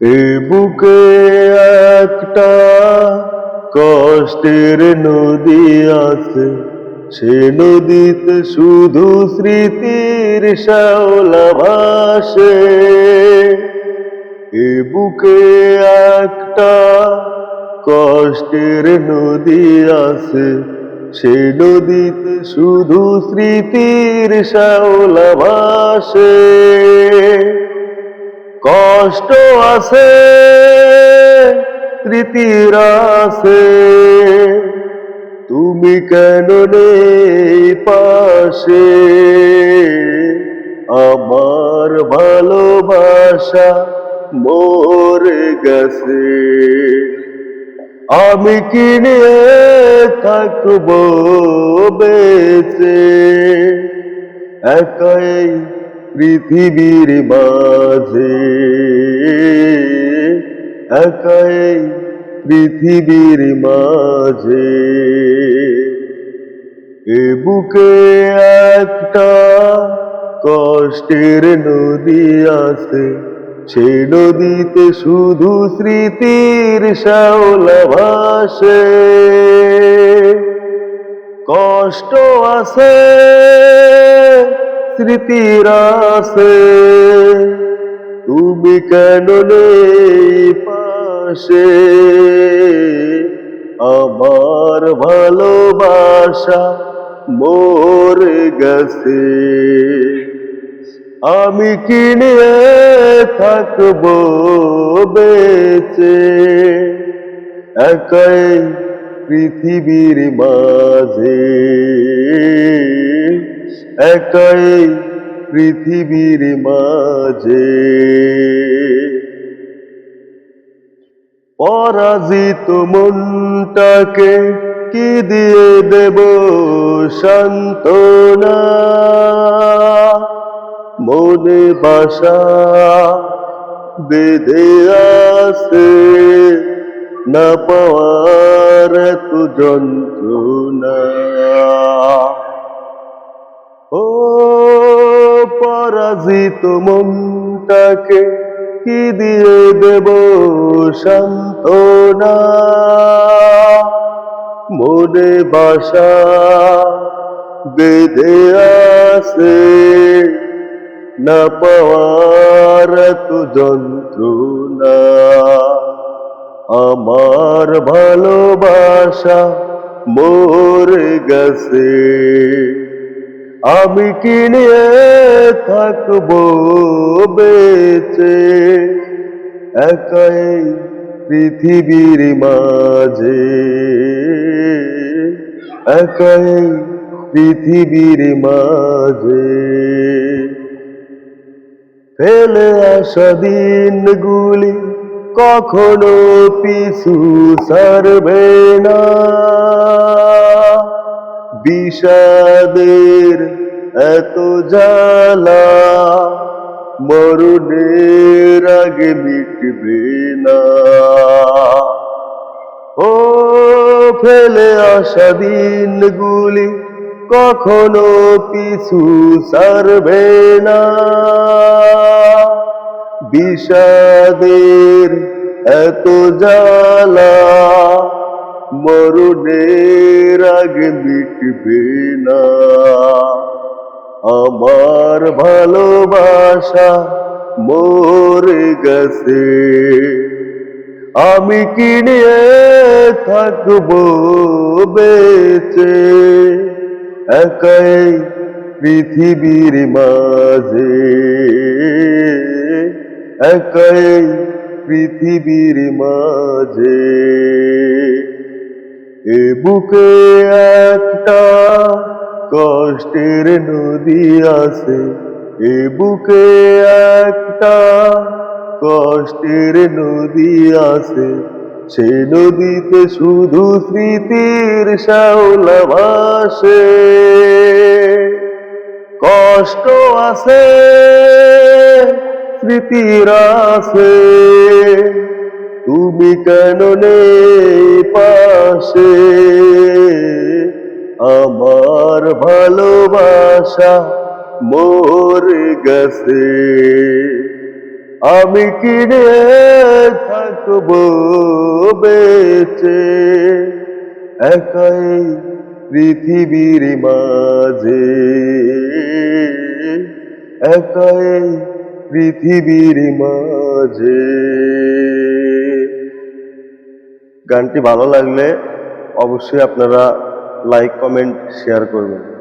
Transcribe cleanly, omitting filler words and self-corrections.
এ বুকে একটা কষ্টের নদী আছে, সে নদীতে শুধু স্মৃতির শ্যাওলা ভাসে। এ বুকে একটা কষ্টের নদী আছে, সে নদীতে শুধু স্মৃতির শ্যাওলা ভাসে। কষ্ট আছে, স্মৃতির আছে, তুমি কেন নেই পাশে? আমার ভালোবাসা মরে গেছে, আমি কি নিয়ে থাকবো বেঁচে? একাই পৃথিবীর মাঝে, একাই পৃথিবীর মাঝে। এ বুকে একটা কষ্টের নদী আছে, সে নদীতে শুধু স্মৃতির শ্যাওলা ভাসে। কষ্ট আছে, স্মৃতির আছে, তুমি কেন নেই পাশে? আমার ভালোবাসা মরে গেছে, আমি কি নিয়ে থাকবো বেঁচে? একাই পৃথিবীর মাঝে, একাই পৃথিবীর মাঝে। পরাজিত মনটাকে কি দিয়ে দেব সান্ত্বনা? মনে বাসা বেঁধে আছে না পাওয়ার এত যন্ত্রণা। ও পরাজিত মনটাকে কি দিয়ে দেব সান্ত্বনা? মনে বাসা বেঁধে আছে না পাওয়ার এত যন্ত্রণা। আমার ভালোবাসা মরে গেছে, আমি কি নিয়ে থাকবো বেঁচে? একাই পৃথিবীর মাঝে, একাই পৃথিবীর মাঝে। ফেলে আসা দিনগুলি কখনো পিছু ছাড়বে না, বিষাদের এত জ্বালা মরণের আগে মিটবে না। ও ফেলে আসা দিনগুলি কখনো পিছু ছাড়বে না, বিষাদের এত জ্বালা মরণের আগে মিটবে না। আমার ভালোবাসা মরে গেছে, আমি কি নিয়ে থাকবো বেঁচে? একাই পৃথিবীর মাঝে, একাই পৃথিবীর মাঝে। এ বুকে একটা কষ্টের নদী আছে, এ বুকে একটা কষ্টের নদী আছে, সে নদীতে শুধু স্মৃতির শ্যাওলা ভাসে। কষ্ট আছে, স্মৃতির আছে, তুমি কেন নেই পাশে? আমার ভালোবাসা মরে গেছে, আমি কি রে থাকবো বেঁচে একাই পৃথিবীর মাঝে, একাই পৃথিবীর মাঝে। গানটি ভালো লাগলে অবশ্যই আপনারা লাইক, কমেন্ট, শেয়ার করবেন।